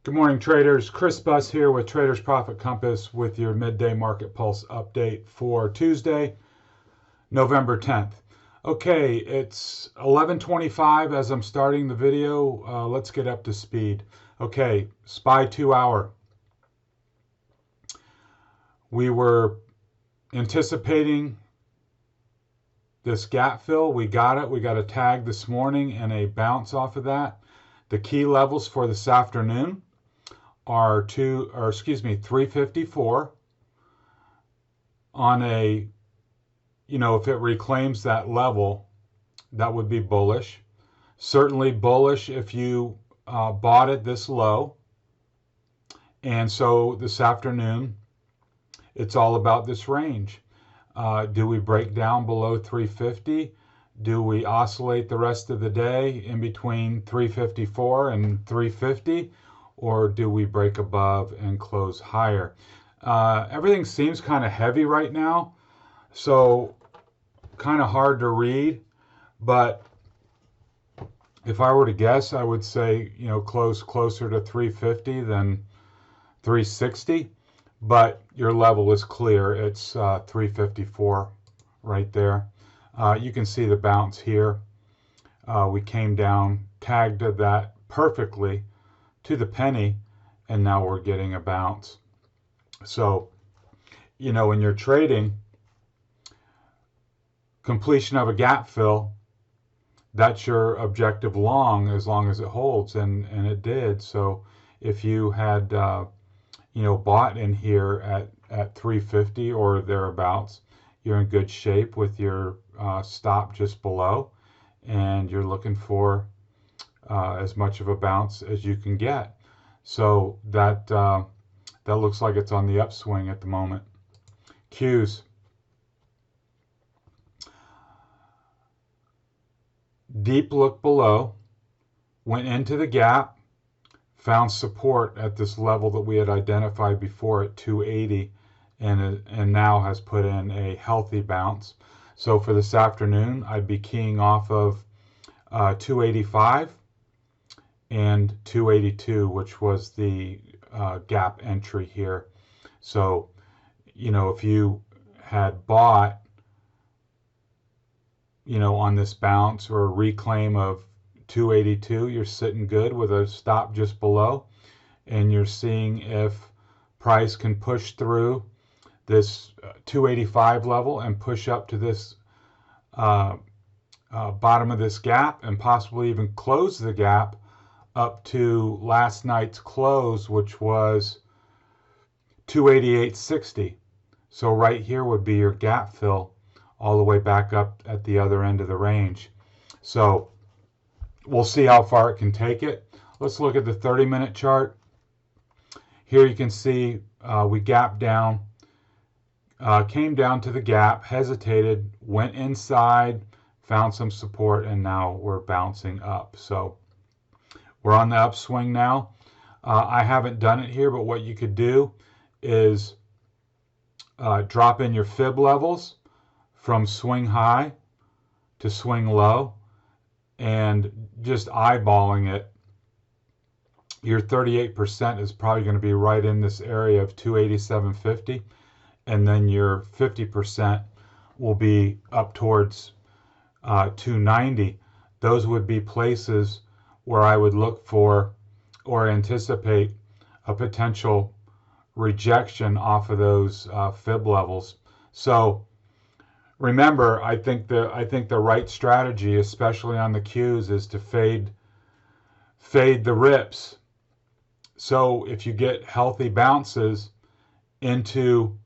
Good morning, traders. Chris Buss here with Traders Profit Compass with your midday market pulse update for Tuesday, November 10th. Okay, it's 11:25 as I'm starting the video. Let's get up to speed. Okay, SPY 2 hour. We were anticipating this gap fill. We got it. We got a tag this morning and a bounce off of that. The key levels for this afternoon are 354 on a, if it reclaims that level, that would be bullish. Certainly bullish if you bought it this low. And so this afternoon, it's all about this range. Do we break down below 350? Do we oscillate the rest of the day in between 354 and 350? Or do we break above and close higher? Everything seems kind of heavy right now, so kind of hard to read. But if I were to guess, I would say, close closer to 350 than 360. But your level is clear. It's 354 right there. You can see the bounce here. We came down, tagged that perfectly to the penny, and now we're getting a bounce. So, when you're trading, completion of a gap fill, that's your objective long as it holds, and it did. So if you had bought in here at 350 or thereabouts, you're in good shape with your stop just below, and you're looking for as much of a bounce as you can get. So that looks like it's on the upswing at the moment. Qs. Deep look below, went into the gap, found support at this level that we had identified before at 280, and now has put in a healthy bounce. So for this afternoon, I'd be keying off of 285 and 282, which was the gap entry here. So, if you had bought, on this bounce or reclaim of 282, you're sitting good with a stop just below, and you're seeing if price can push through this 285 level and push up to this bottom of this gap, and possibly even close the gap up to last night's close, which was 288.60. So right here would be your gap fill all the way back up at the other end of the range. So we'll see how far it can take it. Let's look at the 30-minute chart. Here you can see we gapped down, came down to the gap, hesitated, went inside, found some support, and now we're bouncing up. So we're on the upswing now. I haven't done it here, but what you could do is drop in your fib levels from swing high to swing low, and just eyeballing it. Your 38% is probably going to be right in this area of 287.50, and then your 50% will be up towards 290. Those would be places where I would look for or anticipate a potential rejection off of those fib levels. So remember, I think the right strategy, especially on the Qs, is to fade the rips. So if you get healthy bounces into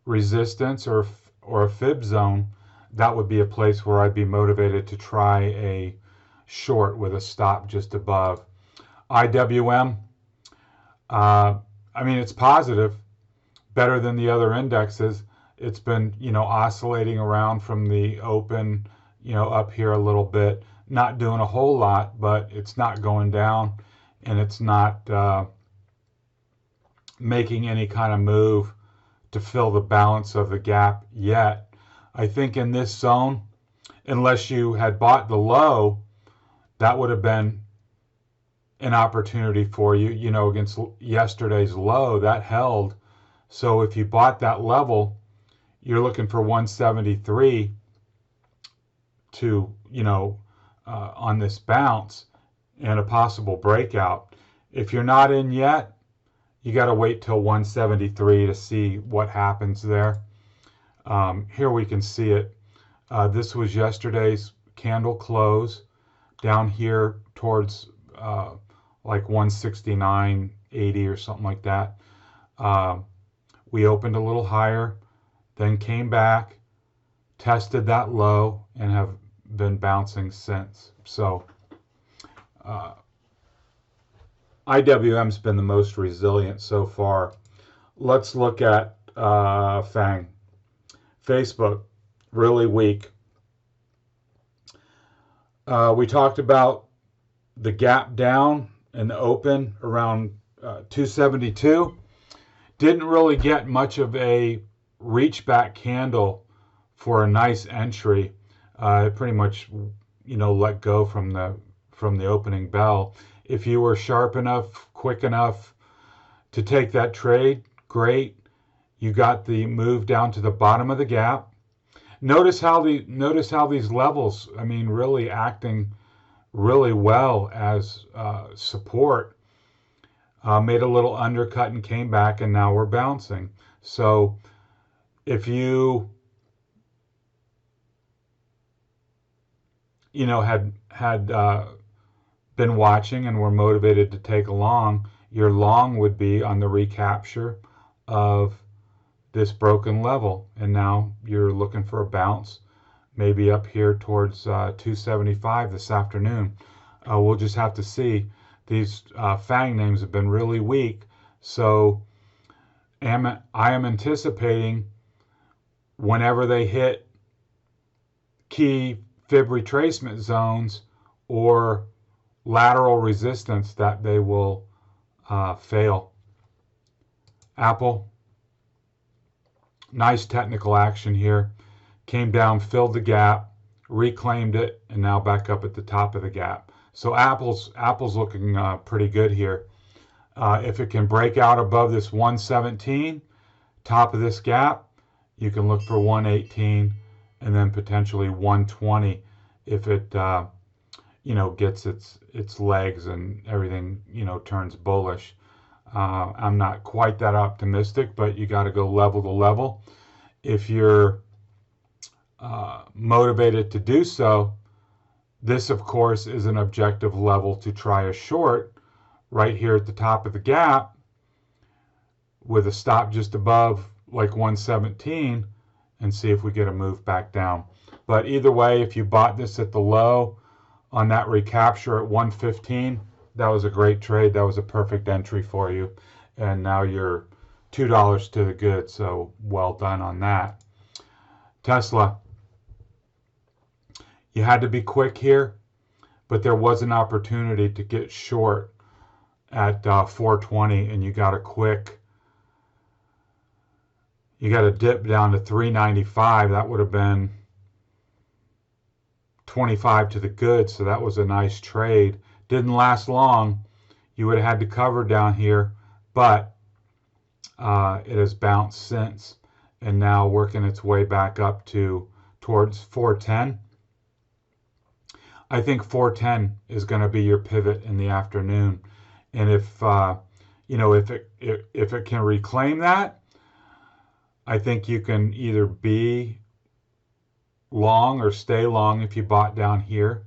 resistance or a fib zone, that would be a place where I'd be motivated to try a short with a stop just above. IWM, it's positive, better than the other indexes. It's been, oscillating around from the open, up here a little bit, not doing a whole lot, but it's not going down, and it's not making any kind of move to fill the balance of the gap yet. I think in this zone, unless you had bought the low, that would have been an opportunity for you, you know, against yesterday's low that held. So if you bought that level, you're looking for 173 to, you know, on this bounce and a possible breakout. If you're not in yet, you got to wait till 173 to see what happens there. Here we can see it. This was yesterday's candle close down here towards like 169.80 or something like that. We opened a little higher, then came back, tested that low, and have been bouncing since. So IWM's been the most resilient so far. Let's look at FAANG. Facebook, really weak. We talked about the gap down and the open around 272. Didn't really get much of a reach back candle for a nice entry. It pretty much, you know, let go from the opening bell. If you were sharp enough, quick enough to take that trade, great. You got the move down to the bottom of the gap. Notice how these levels, I mean, really acting really well as support. Made a little undercut and came back, and now we're bouncing. So if you know had been watching and were motivated to take a long, your long would be on the recapture of this broken level, and now you're looking for a bounce, maybe up here towards 275 this afternoon. We'll just have to see. These FAANG names have been really weak, so I am anticipating whenever they hit key fib retracement zones or lateral resistance that they will fail. Apple, nice technical action here. Came down, filled the gap, reclaimed it, and now back up at the top of the gap. So Apple's looking pretty good here. If it can break out above this 117, top of this gap, you can look for 118 and then potentially 120 if it you know, gets its legs and everything, you know, turns bullish. I'm not quite that optimistic, but you got to go level to level. If you're motivated to do so, this, of course, is an objective level to try a short right here at the top of the gap with a stop just above like 117 and see if we get a move back down. But either way, if you bought this at the low on that recapture at 115, that was a great trade. That was a perfect entry for you. And now you're $2 to the good, so well done on that. Tesla. You had to be quick here, but there was an opportunity to get short at 420, and you got a dip down to 395. That would have been 25 to the good, so that was a nice trade. Didn't last long. You would have had to cover down here, but it has bounced since, and now working its way back up towards 410. I think 410 is going to be your pivot in the afternoon, and if you know, if it can reclaim that, I think you can either be long or stay long if you bought down here,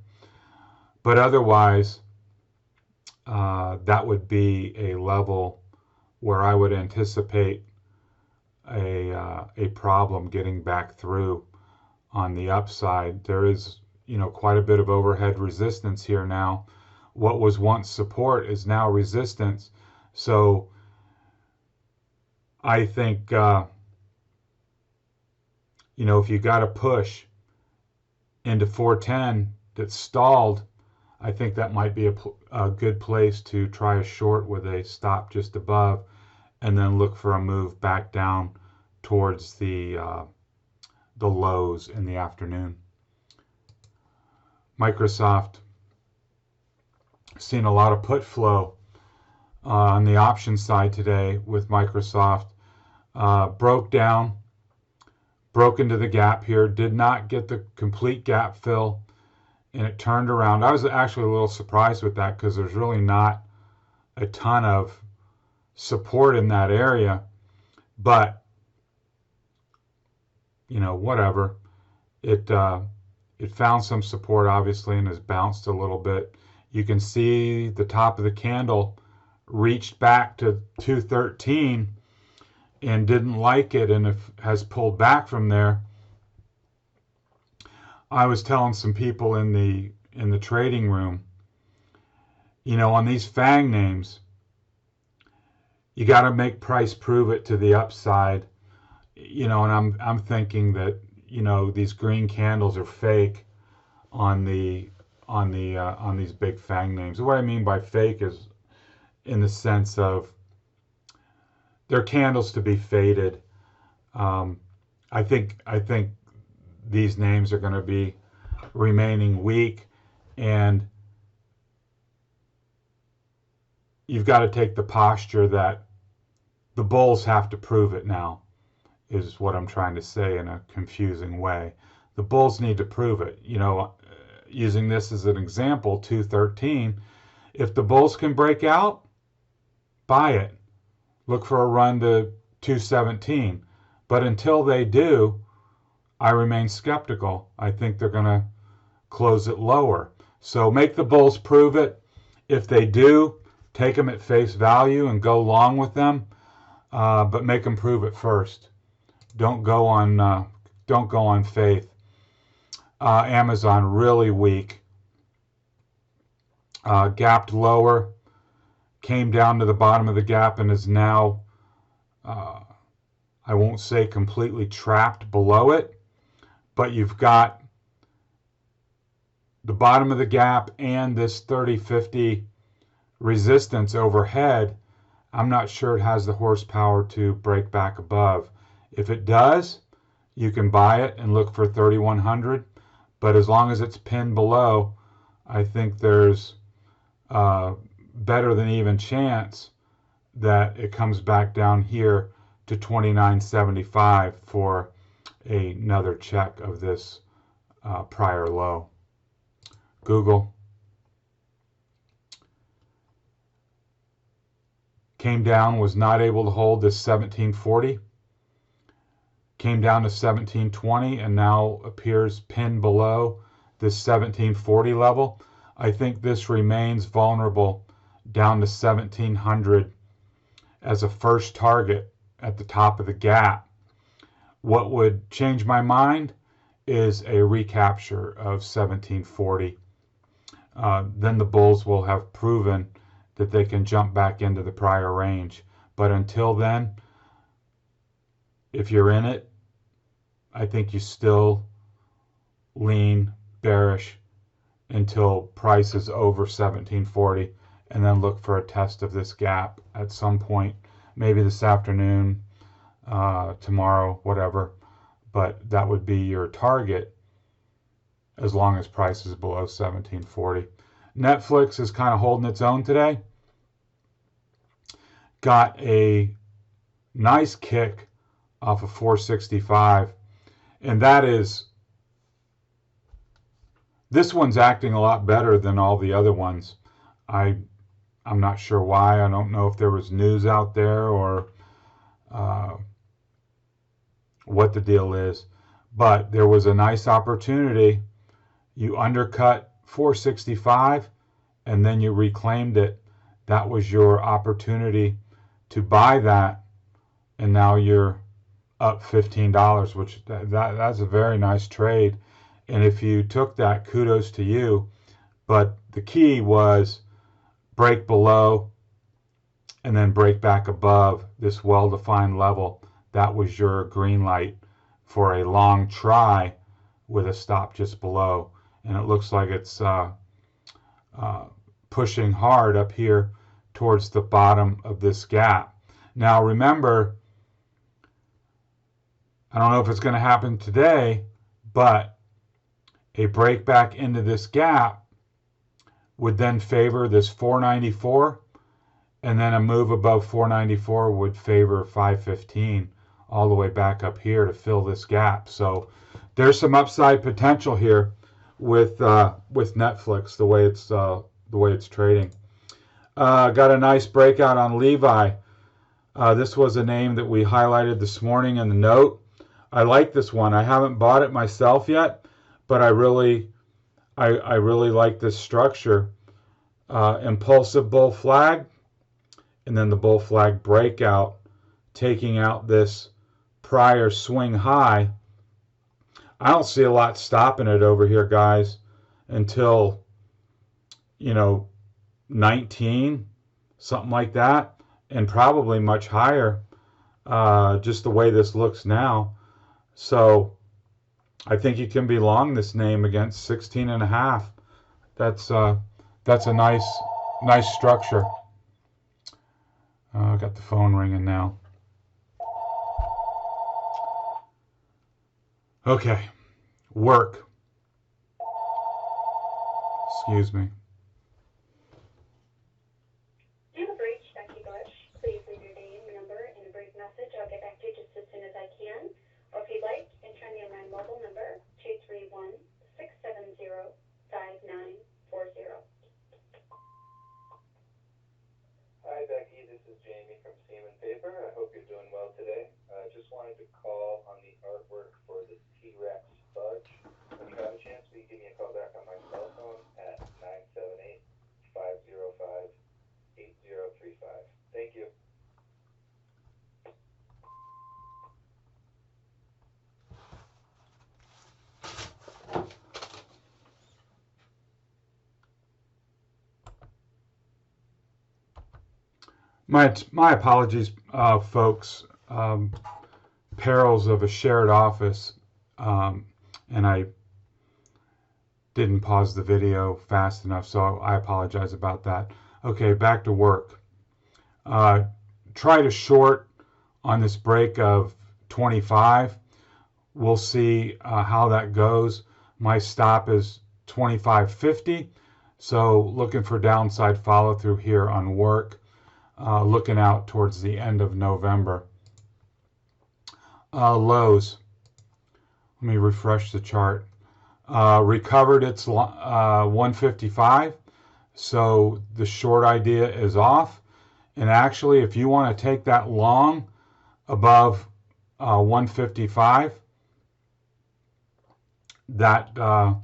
but otherwise that would be a level where I would anticipate a problem getting back through on the upside. There is, you know, quite a bit of overhead resistance here now. What was once support is now resistance. So I think you know, if you got a push into 410 that's stalled, I think that might be a good place to try a short with a stop just above, and then look for a move back down towards the lows in the afternoon. Microsoft. Seen a lot of put flow on the option side today with Microsoft. Broke down, broke into the gap here, did not get the complete gap fill, and it turned around. I was actually a little surprised with that because there's really not a ton of support in that area, but you know, whatever. It found some support obviously and has bounced a little bit. You can see the top of the candle reached back to 213 and didn't like it, and has pulled back from there. I was telling some people in the trading room, you know, on these FAANG names, you got to make price prove it to the upside, you know, and I'm thinking that, you know, these green candles are fake on these big FAANG names. What I mean by fake is in the sense of they're candles to be faded. I think these names are going to be remaining weak, and you've got to take the posture that the bulls have to prove it now, is what I'm trying to say in a confusing way. The bulls need to prove it. You know, using this as an example, 213, if the bulls can break out, buy it. Look for a run to 217. But until they do, I remain skeptical. I think they're going to close it lower. So make the bulls prove it. If they do, take them at face value and go long with them, but make them prove it first. Don't go on faith. Amazon really weak. Gapped lower, came down to the bottom of the gap, and is now, I won't say completely trapped below it, but you've got the bottom of the gap and this 30-50 resistance overhead. I'm not sure it has the horsepower to break back above. If it does, you can buy it and look for 3100, but as long as it's pinned below, I think there's better than even chance that it comes back down here to 29.75 for another check of this prior low. Google came down, was not able to hold this 1740, came down to 1720, and now appears pinned below this 1740 level. I think this remains vulnerable down to 1700 as a first target at the top of the gap. What would change my mind is a recapture of 1740. Then the bulls will have proven that they can jump back into the prior range. But until then, if you're in it, I think you still lean bearish until price is over 1740, and then look for a test of this gap at some point, maybe this afternoon, tomorrow, whatever. But that would be your target as long as price is below 1740. Netflix is kind of holding its own today. Got a nice kick off of 465, and that is, this one's acting a lot better than all the other ones. I'm not sure why. I don't know if there was news out there or what the deal is, but there was a nice opportunity. You undercut 465 and then you reclaimed it. That was your opportunity to buy that, and now you're up $15, which that's a very nice trade. And if you took that, kudos to you. But the key was break below and then break back above this well-defined level. That was your green light for a long try with a stop just below. And it looks like it's pushing hard up here towards the bottom of this gap. Now remember, I don't know if it's going to happen today, but a break back into this gap would then favor this 494, and then a move above 494 would favor 515 all the way back up here to fill this gap. So there's some upside potential here with Netflix, the way it's trading. Got a nice breakout on LEVI. This was a name that we highlighted this morning in the note. I like this one. I haven't bought it myself yet, but I really like this structure. Impulsive bull flag, and then the bull flag breakout, taking out this prior swing high. I don't see a lot stopping it over here, guys, until, 19, something like that, and probably much higher, just the way this looks now. So I think you can be long this name against 16.5. That's a nice structure. I got the phone ringing now. Okay, work. Excuse me. You have reached Becky Bush. Please leave your name, number, and a brief message. I'll get back to you just as soon as I can. Or if you'd like, enter me on my mobile number, 231-670-5940. Hi, Becky. This is Jamie from Seaman Paper. I hope you're doing well today. I just wanted to call on the artwork for the T-Rex fudge. When you have a chance, will you give me a call back on my cell phone at 978-505-8035. Thank you. My apologies, folks. Perils of a shared office, and I didn't pause the video fast enough, so I apologize about that. Okay, back to work. Try to short on this break of 25. We'll see how that goes. My stop is 25.50, so looking for downside follow through here on work. Looking out towards the end of November. Lows. Let me refresh the chart. Recovered its 155, so the short idea is off. And actually, if you want to take that long above 155, that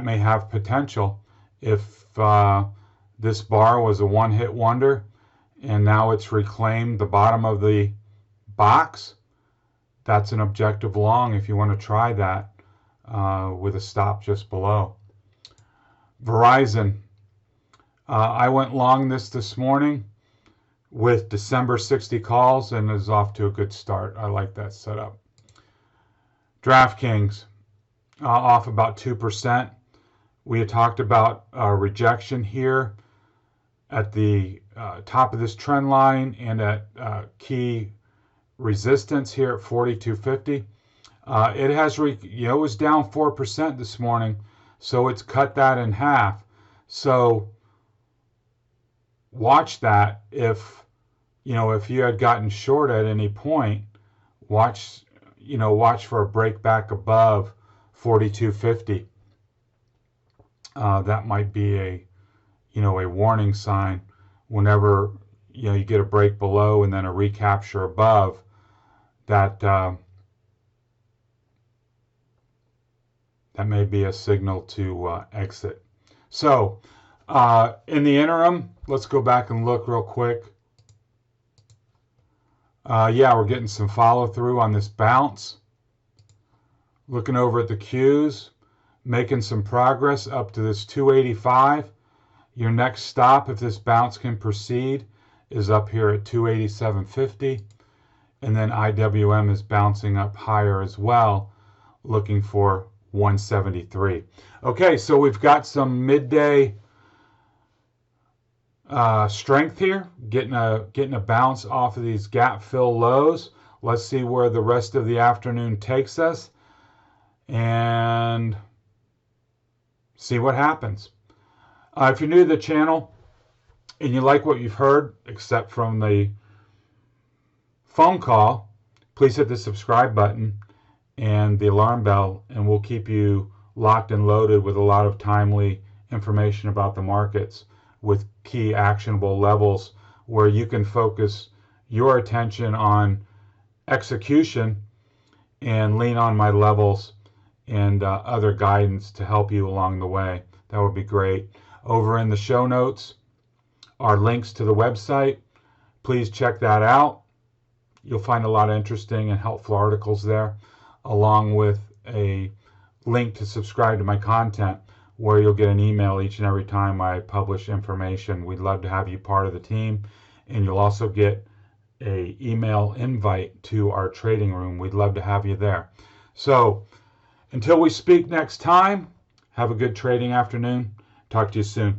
may have potential. If this bar was a one-hit wonder, and now it's reclaimed the bottom of the box, that's an objective long if you want to try that with a stop just below. Verizon. I went long this morning with December 60 calls and is off to a good start. I like that setup. DraftKings, off about 2%. We had talked about rejection here at the top of this trend line and at key resistance here at 42.50. It has, it was down 4% this morning, so it's cut that in half. So watch that. If you had gotten short at any point, watch for a break back above 42.50. That might be a warning sign whenever you get a break below and then a recapture above. That may be a signal to exit. So in the interim, let's go back and look real quick. Yeah, we're getting some follow through on this bounce. Looking over at the Qs, making some progress up to this 285. Your next stop, if this bounce can proceed, is up here at 287.50. And then IWM is bouncing up higher as well, looking for 173. Okay, so we've got some midday strength here, getting a bounce off of these gap fill lows. Let's see where the rest of the afternoon takes us and see what happens. If you're new to the channel and you like what you've heard, except from the phone call, please hit the subscribe button and the alarm bell, and we'll keep you locked and loaded with a lot of timely information about the markets with key actionable levels where you can focus your attention on execution and lean on my levels and other guidance to help you along the way. That would be great. Over in the show notes are links to the website. Please check that out. You'll find a lot of interesting and helpful articles there, along with a link to subscribe to my content where you'll get an email each and every time I publish information. We'd love to have you part of the team, and you'll also get an email invite to our trading room. We'd love to have you there. So until we speak next time, have a good trading afternoon. Talk to you soon.